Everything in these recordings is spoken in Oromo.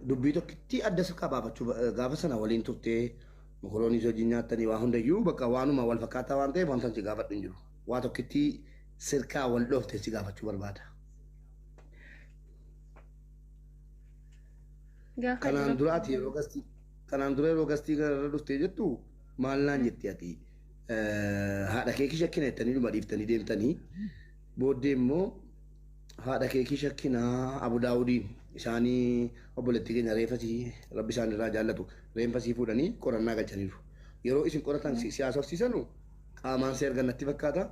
dubbii tokkitti adda isa qabaafachuu gaafa sana waliin turtee mokoroonii hojii nyaatanii waa hundayyuu bakka waanuma wal fakkaataa waan ta'eef wanta si gaafadhu hin jiru. Waa tokkitti sirkaa wal dhoofte si gaafachuu barbaada. Kanaan duraati yeroo gastii gara dhuftee jettu maal naan jetti ati haadha keekii shakkina jettanii dhuma dhiiftanii deemtanii booddee immoo haadha keekii shakkinaa Abu Daawudiin isaanii obboleettii keenya reeffasii rabbi isaan irraa jaallatu reeffasii fuudhanii qorannaa galchaniiru. Yeroo isin qoratan siyaasa horsiisanu qaamaan si erga natti fakkaata.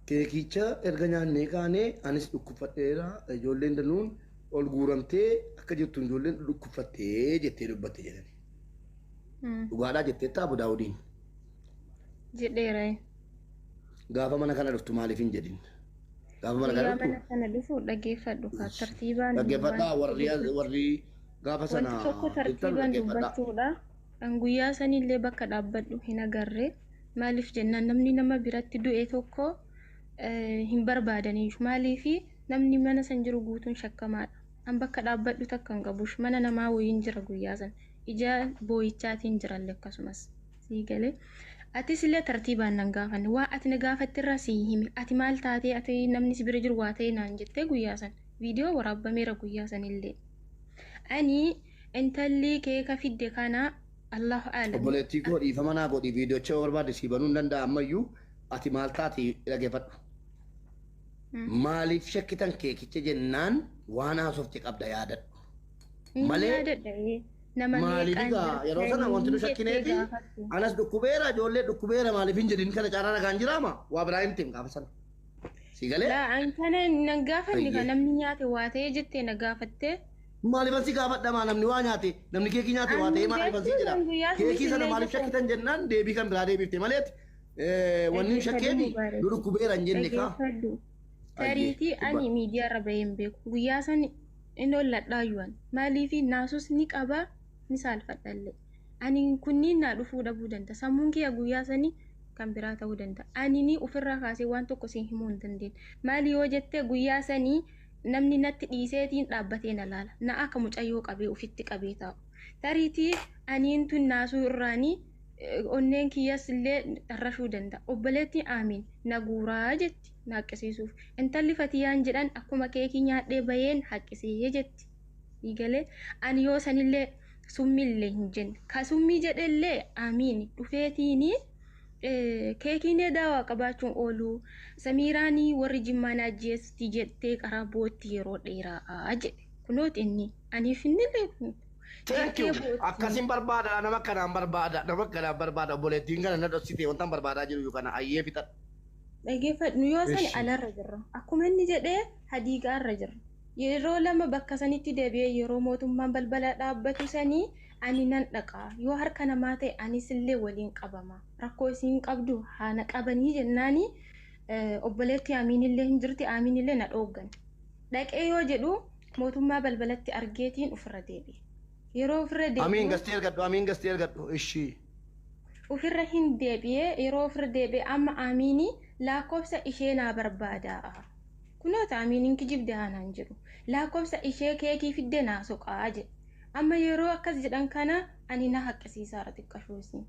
Keekicha erga nyaannee kaanee anis dhukkubfadheera ijoolleen danuun ol guuramtee akka jettuun ijoolleen dhukkubfattee jettee dubbatte jedhani. Dhugaadhaa jetteetta Abu Daawudiin. Jedheera. Gaafa mana kana dhuftu maaliif hin jedhin? Gaafa mana kana dhuftu? Mana kana dhufu dhaggeeffadhu kaa tartiibaan. Dhaggeeffadhaa warri gaafa sana. Wanti tokko tartiibaan dubbachuudha. An guyyaa sanillee bakka dhaabbadhu hin agarre. Maaliif jennaan namni nama biratti du'e tokko hin barbaadaniif maaliifi namni mana san jiru guutuun shakkamaadha. An bakka dhaabbadhu takka hin qabush mana namaa wayiin jira guyyaa san. Ija boo'ichaatiin jiralle akkasumas. Sii galee. Atis illee tartiibaan nan gaafanne waa ati na gaafattirraa sii himi ati maal taatee ati namni si bira jiru waa ta'e naan jettee guyyaa san viidiyoo waraabbameera guyyaa san illee. Ani intalli keeka fidde kana Allahu aalam. Obboleettii koo dhiifama naa godhi viidiyoocha barbaade sii banuu hin danda'a ammayyuu ati maal taate dhaggeeffadhu. Maaliif shakkitan keekicha jennaan waan haasofte qabda yaadadhu. Malee maaliifika yeroo sana wanti nu shakkineeti anas dhukkubeera ijoollee dhukkubeera maaliif hin jedhin kana caarraa nagaan jiraama waa biraa hin ta'in gaafa sana. Si galee? Laa an kana nan gaafanne kan namni nyaate waa ta'e jettee na gaafattee. Maaliifan si gaafadhamaa namni waa nyaate namni keekii nyaate waa ta'e maaliifan si jedha keekii sana maaliif shakkitan jennaan deebii kan biraa deebifte maleeti wanni shakkeemi nu dhukkubeera hin jenne kaa. Tariitii ani miidiyaa irra bahee hin beeku guyyaa san inni olladhaayyuan maaliifi naasus ni qabaa. Misal fadhalle ani kunniin na dhufuu dhabuu danda'a sammuun kiyya guyyaa sanii kan biraa ta'uu danda'a ani ni ofirraa kaasee waan tokko siin himuu hin dandeenye maali yoo jettee guyyaa sanii namni natti dhiiseetiin dhaabbatee na laala na akka mucayyoo qabee ofitti qabee taa'u tariitii aniin tun naasuu irraanii onneen kiyyas illee dharrashuu danda'a obboleetti aamiin na guuraa jetti na haqqisiisuuf intalli fatiyaan jedhan akkuma keekii nyaadhee baheen haqqisee jetti dhiigalee ani yoo sanillee summillee hin jenne ka summii jedhellee amiin dhufeetiini keekiin daawaa qabaachuun oolu samiiraanii warri jimmaan ajjeesti jettee karaa bootti yeroo dheeraa jedhe kunooti inni aniif innillee akkasin barbaada nama kanaan barbaada obboleettiin kana na dhoksite wantaan barbaadaa jiru kana ayyee fixadha. Dhaggeeffadhu yoo sani alarra jirra akkuma inni jedhee hadiigaarra jirra. Yeroo lama bakka sanitti deebi'ee yeroo mootummaan balbala dhaabbatu sanii ani nan dhaqaa yoo harka namaa ta'e anis illee waliin qabama rakkoo isiin qabdu haana qabanii jennaanii obboleetti aamiinillee hin jirti aamiinillee na dhooggan dhaqee yoo jedhu mootummaa balbalatti argeetiin ofirra deebi'e yeroo ofirra deebi'e amiin gastee ergadhu ishii ofirra hin deebi'e yeroo ofirra deebi'e amma aamiinii lakkoofsa ishee naa barbaadaa. Kunoota aamiin kijibde haanaan jiru lakkoofsa ishee keekii fidde naa soqaa jedhe amma yeroo akkas jedhan kana ani na haqqisiisaara xiqqashoosi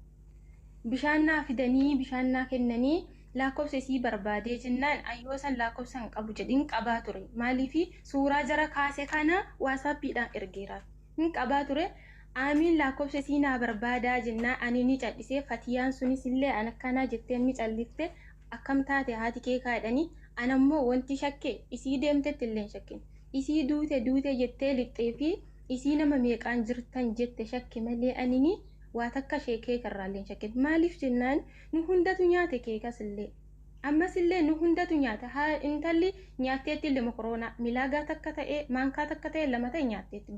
bishaan naa fidanii bishaan naa kennanii lakkoofsa isii barbaadee jennaan ayyoo san lakkoofsa hin qabu jedhin qabaa ture maaliifi suuraa jara kaase kana waasaappiidhaan ergeera hin qabaa ture aamiin lakkoofsa isii naa barbaadaa jennaan ani ni callisee fatiyaan sunis illee an akkanaa jettee ni callifte akkam taate haati keekaa jedhanii anammoo wanti shakke isii deemtetti illee shakke isii duute jettee lixxee fi isii nama meeqaan jirtan jette shakke malee anini waa takka sheekee karraallee shakke maaliif jennaan nu hundatu nyaate keekas illee ammas illee nu hundatu nyaata haa intalli nyaatteetti illee mokoroonaa milaagaa takka ta'ee maankaa takka ta'ee lama ta'e nyaatteetti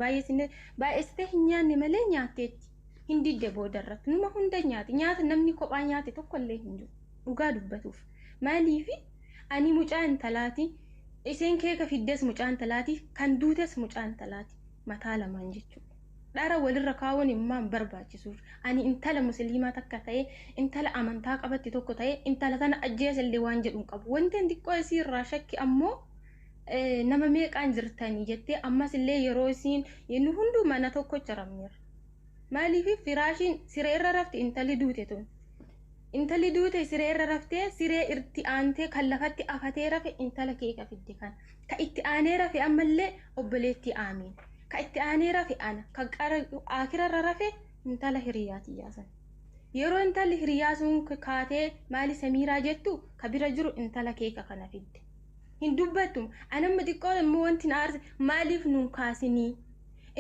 baay'eessitee hin nyaanne malee nyaatteetti hin didde boodarratti numa hunda nyaata namni kophaa nyaate tokko illee hin jiru dhugaa dubbatuuf maaliifi ani mucaan talaati iseen keeka fiddes mucaan talaati kan duutes mucaan talaati mataa lamaan jechuudha dhara walirra kaawwan immaan barbaachisuuf ani intala musliimaa takka ta'e intala amantaa qabatti tokko ta'e intala tana ajjeesallee waan jedhuun qabu wanti xiqqoo isii irraa shakki ammoo nama meeqaan jirtanii jettee ammas illee yeroo isiin nu hunduu mana tokko jiramneera. Maaliif firaashiin siree irra rafte intalli duute tun. Intalli duute siree irra raftee siree irti aantee kan lafatti afatee rafe intala keeka fidde kan. Ka itti aanee rafe ammallee obboleetti aamiin. Ka itti aanee rafe ana. Ka akira irra rafe intala hiriyaati yaasan. Yeroo intalli hiriyaa sun kaatee maali Samiiraa jettu ka bira jiru intala keeka kana fidde. Hin dubbattu anamma xiqqoo immoo wanti na aarse maaliif nuun kaasinii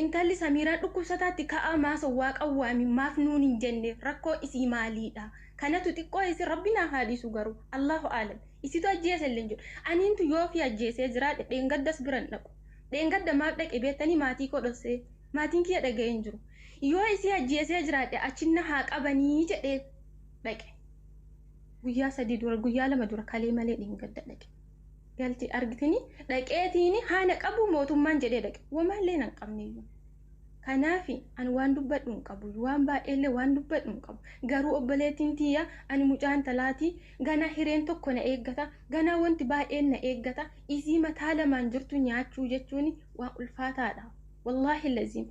intalli Samiiraan dhukkubsataatti ka'aa maasa waaqa waami maaf nuun hin jenne rakkoo isii maaliidha kanatu xiqqoo isi rabbi naa haadhisu garuu Allahu aalam isitu ajjeese illee jiru aniintu yoo fi ajjeesee jiraadhe dheengaddas biran dhaqu dheengadda maaf dhaqe beektanii maatii koo dhossee maatiin kiyya dhaga'ee hin jiru yoo isii ajjeesee jiraadhe achinna haa qabanii jedhee dhaqe guyyaa 3 dura guyyaa 2 dura kalee malee dheengadda dhaqe. Galti argitini dhaqeetiini haana qabu mootummaan jedhee dhaqe wamaallee nan qabneeyyu kanaafi an waan dubbadhu hin qabu waan baay'eellee waan dubbadhu hin qabu garuu obboleettiin tiyya ani mucaan talaati gana hireen tokko na eeggata gana wanti baay'een na eeggata isii mataa lamaan jirtu nyaachuu jechuun waan ulfaataadha wallaahi laziim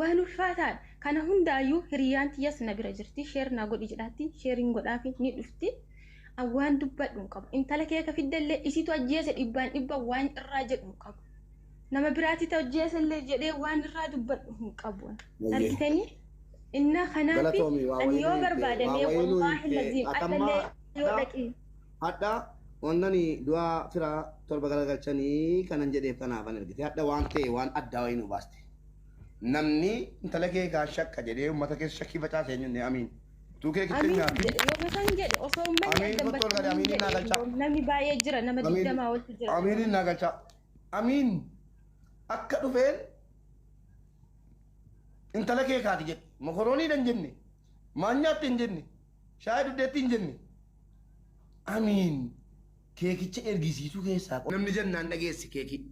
waan ulfaataadha kana hundaayyuu hiriyaan tiyyas na bira jirti sheer naa godhi jedhaatti sheeriin godhaafi ni dhufti. Awaan dubbadhu qabu intala keeka fiddellee isitu ajjeese dhibbaan dhibba waan irraa jedhu qabu nama biraatti ajjeese illee jedhee waan irraa dubbadhu qabu argitanii inna kanaafi ani yoo barbaadamee wallaahi laziim adallee yoo dhaqee hadda wannani du'a fira torba garagalchanii kanan jedheef kanaafan argite hadda waan ta'e waan addaa wayii nu baaste namni intala keekaa shakka jedhee uummata keessa shakkii facaasee jenne amiin. Tu kek kita nyari. Yo pesan jadi, osoo Amin betul kali Amin ini nagalcha. Nami baay'ee jira nama digdama walitti jira. Amin ini nagalcha. Amin. Akka dhufeen intala kee kaati jedhe mokoroonii dhan jenne maanyaatti hin jenne shaayii duddeetti hin jenne. Amin. Keekicha ergisiisuu keessaa namni jennaan dhageessi keeki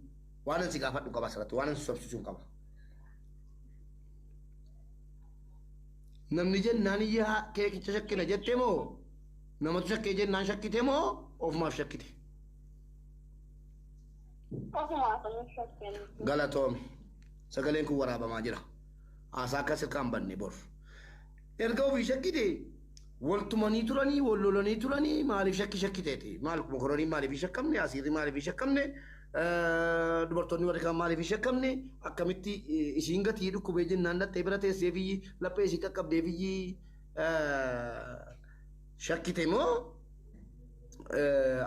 waan ansi gaafadhu qaba asirratti waan ansi sobsisuun qaba. Namni jennaan iyyaa keekicha shakkina jettee moo namatu shakkee jennaan shakkite moo ofumaaf shakkite? Ofumaaf shakkite. Galatoomi. Sagaleen kun waraabamaa jira. Haasaa akkas irkaan banne bor. Erga ofii shakkite waltumanii turanii wal lolanii turanii maaliif shakkiteeti? Maal mokorooniin maaliif shakkamne? Asiirri maaliif shakkamne? Dubartoonni warri kaan maaliif shakkamne akkamitti isiin gatii dhukkubee jennaan dhattee bira teessee fi laphee isii qaqqabdee fi shakkite moo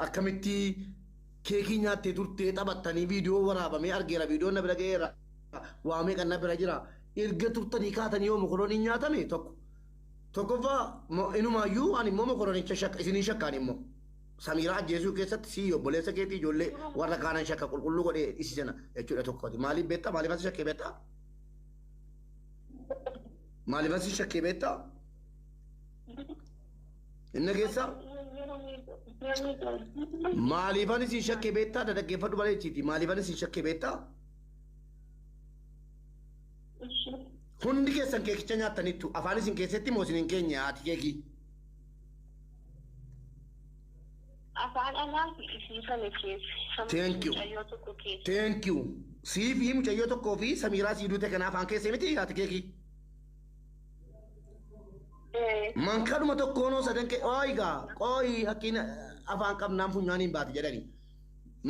akkamitti keekii nyaattee turtee taphattanii viidiyoo waraabamee argeera viidiyoon na bira ga'eera waamee kan na bira jira erga turtanii kaatanii yoo mokorooniin nyaatame tokkoffaa inumaayyuu ani immoo mokoroonicha isinii shakkaan immoo. Samiiraa ajjeesuu keessatti si obboleessa keetii ijoollee warra kaanan shakka qulqulluu godhee isi jana jechuudha tokkooti. Maaliif beektaa? Maaliif asi shakkee beektaa? Maaliif asi shakkee beektaa? Inni keessaa? Maaliif ani si shakkee beektaa? Dhaggeeffadhu bareechiiti. Maaliif ani si shakkee beektaa? Hundi keessan keekicha nyaattaniittu afaan isin keessatti moo isin hin keenye haati keekii? Afaan alaan isiifame keessa. Thank you. Thank you. Sii fi mucayyoo tokkoo fi Samiiraa sii duute kana afaan keessee miti haati keekii? Mankaadhuma tokkoonoo sadan kee ooyigaa qooyi hakkiin afaan qabnaan funyaaniin baate jedhani.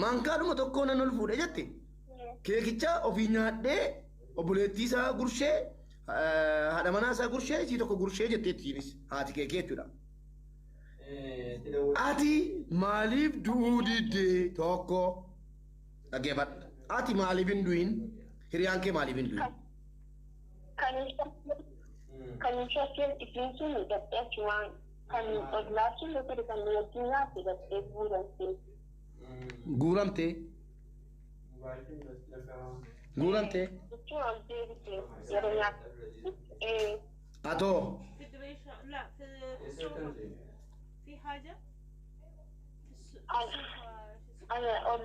Mankaadhuma tokkoon ol fuudhe jette. Keekicha ofii nyaadhee obboleettii isaa gurshee haadha manaa isaa gurshee isii tokko gurshee jetteettiinis haati keekee jechuudha. Ati maaliif du'uu diddee tokko dhaggeeffadha. Ati maaliif hin du'in? Hiriyaan kee maaliif hin du'in? Kan shakkeen isiin sun dadhabsi waan kan oglaachi lafa kan wajjin nyaate dadhee guuramtee. Guuramtee? Guuramtee? Jechuun ol deebitee yeroo nyaate. Atoo? في حاجة؟ أنا أقول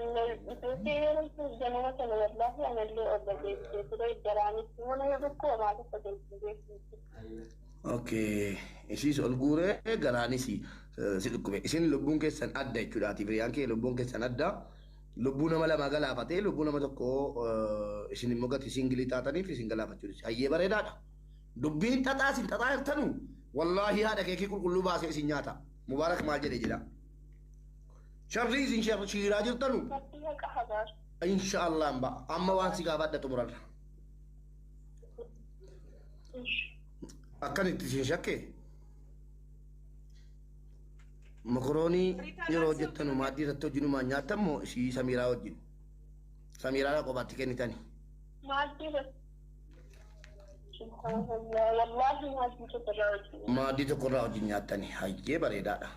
جنوة والله أنا اللي أقول ترى الدراني وأنا يبكوا ما تفضل. Okay, isis ol guure garaanis si dhukkube. Isin lubbuun keessan adda jechuudha. Ati firiyaan kee lubbuun keessan adda. lubbuu nama lama galaafatee lubbuu nama tokko isin immoo gati singilii taataniif isin galaafachuudha. Hayyee bareedaadha. Dubbiin xaxaa isin xaxaa jirtanu wallaahi haadha keekii qulqulluu baasee isin nyaata. Mubaarak maal jedhee jira. Sharrii isin shiiraa jirtanu. Inshaallah ba'a. Amma waan si gaafadha xumurarra. Akkanitti isin shakkee. Mokoroonii yeroo hojjettanu maaddii irratti hojiinumaan nyaatan moo ishii Samiiraa wajjin? Samiiraadhaa kophaatti kennitani. Maaddii tokkorraa wajjin nyaatani. Hayyee bareedaadha.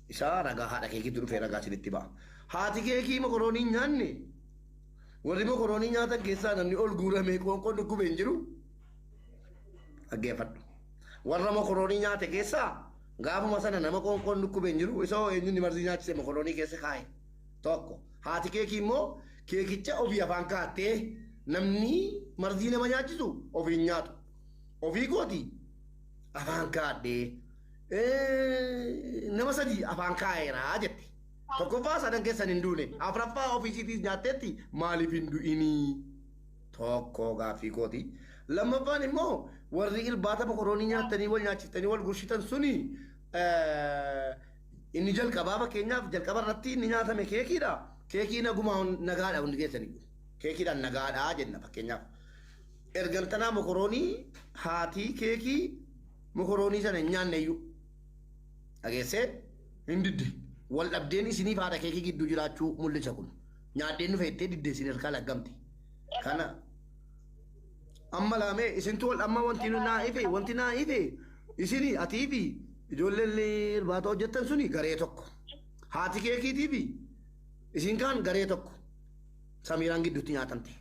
Isaa ragaa haadha keekiitu dhufee ragaa isinitti ba'a. Haati keekii mokoroonii nyaanne warri mokoroonii nyaatan keessaa namni ol guuramee qoonqoon dhukkubee hin jiru. Dhaggeeffadhu. Warra mokoroonii nyaate keessaa gaafuma sana nama qoonqoon dhukkubee hin jiru. Isa eenyuun marzii nyaachise mokoroonii keessa kaa'e. Tokko. Haati keekii immoo keekicha ofii afaan kaa'attee namni marzii nama nyaachisu ofiin nyaatu. Ofii kooti afaan kaa'addee nama sadii afaan kaa'eeraa jette. Tokkoffaa sadan keessan hin duune. Afuraffaa ofiisiitiis nyaatteetti maaliif hin du'inii? Tokko gaaffii kooti. Lammaffaan immoo warri irbaata mokoroonii nyaattanii wal nyaachiftanii wal gurshitan suni inni jalqabaa fakkeenyaaf jalqaba irratti inni nyaatame keekiidha. Keekii nagumaa nagaadha hundi keessanii. Keekiidhaan nagaadhaa jenna fakkeenyaaf. Ergaltanaa mokoroonii haati keekii mokoroonii sana hin nyaanne iyyuu. Dhageessee hin didde. Wal dhabdeen isiniif haadha keekii gidduu jiraachuu mul'isa kun. Nyaaddeen dhufe ittee diddee isin harkaa laggamte. Kana amma laamee isintu wal amma wanti naa ife isini atii fi ijoolleen irbaata hojjettan suni garee tokko. Haati keekiitii fi isin kaan garee tokko. Samiiraan gidduutti nyaatamte.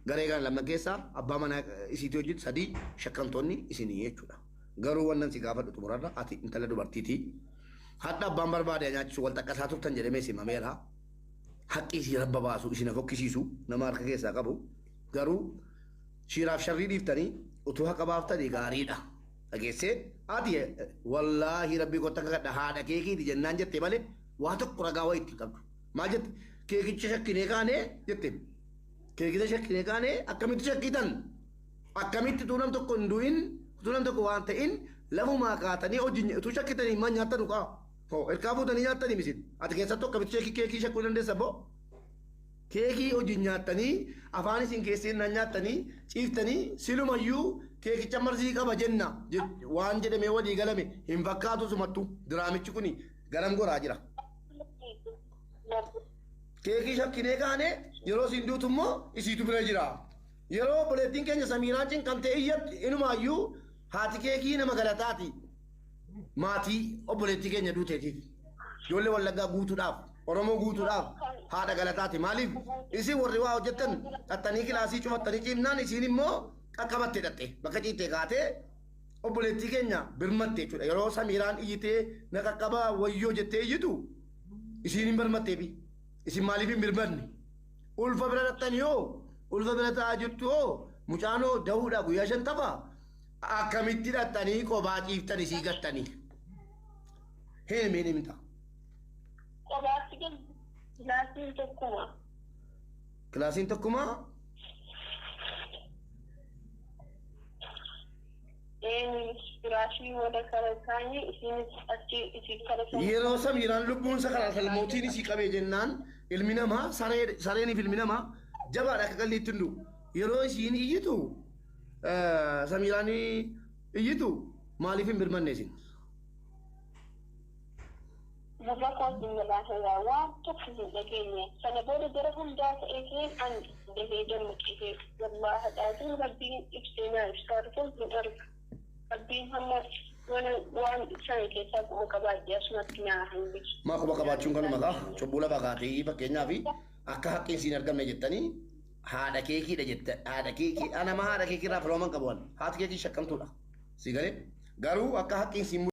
Garee kana lama keessaa abbaa manaa isiitii hojjetu sadii shakkamtoonni isinii jechuudha. Garuu wannan si gaafadhu xumurarra ati intala dubartiitii. Hadda abbaan barbaade nyaachisu wal xaqqasaa turtan jedhamee simameera. Haqqi isii rabba baasu isin fokkisiisu nama harka keessaa qabu. Garuu shiiraaf sharrii dhiiftanii utuu haqa baaftanii gaariidha. Dhageessee ati wallaahi rabbii kotta kakadha haadha keekiiti jennaan jette malee waa tokko ragaa wayii itti qabdu. Maal jette keekicha shakkinee kaanee jette. Keekicha shakkinee kaanee akkamitti shakkitan? Akkamitti utuu nam tokko hin du'in utuu nam tokko waan ta'in lafumaa kaatanii hojii utuu shakkitanii maan nyaattan uqaa. Ergaa fuutanii nyaattanii misin. Ati keessattuu akkamitti keekii shakkuu dandeessa boo? Keekii hojii nyaattanii afaan isin keesseen naan nyaattanii ciiftanii silumayyuu keekicha marzii qaba jenna waan jedhamee walii galame hin fakkaatu sumattu diraamichi kuni garam goraa jira. Keekii shakkinee kaane yeroo isin duutu immoo isiitu bira jira. Yeroo obboleettiin keenya Samiiraan cinqamtee iyyatti inumaayyuu haati keekii nama galataati. Maatii obboleettii keenya duuteetiif. Ijoollee Wallaggaa guutuudhaaf, Oromoo guutuudhaaf haadha galataati. Maaliif isin warri waa hojjettan xaxxanii kilaasii cufattanii ciimnaan isiin immoo qaqqabattee dhatte bakka ciittee kaatee obboleettii keenya birmatte jechuudha. Yeroo Samiiraan iyyitee na qaqqabaa wayyoo jettee iyyitu isiin hin birmatteefi. Isin maaliif hin birmanne? Ulfa bira dhaxxan yoo ulfa bira taa'aa jirtu yoo mucaanoo dahuudha guyyaa 50 akkamitti dhaxxanii kophaa ciiftan isii gattanii? Heemeen himta. Kophaatti kilaasiin tokkuma. Kilaasiin tokkuma? Firaashii wada kara isaanii isinis achi isii kara isaanii. Yeroo Samiiraan lubbuunsa karaa salmootiin isii qabee jennaan ilmi namaa sareeniif ilmi namaa jabaadha akka qalliitti hin du'u. Yeroo isiin iyyitu Samiiraan iyyitu maaliif hin birmanne isin? Gurra kootiin galaasaa waan tokko hin dhageenye. Sana booda gara hundaa ta'ee an dafee dammaqee wallaahi dhaatiin rabbiin ibsee naa ibsaa dhufuun hin arga. Rabbiin hamma waan sana keessaa quba qabaadde asumatti naa hin bisu. Maa quba qabaachuun kanuma kaa cubbuu lafa kaatee fakkeenyaaf akka haqqiin siin argamne jettanii haadha keekiidha jette haadha keekii anama haadha keekii irraa filooman qabu haati keekii shakkamtuudha. Si galee garuu akka haqqiin siin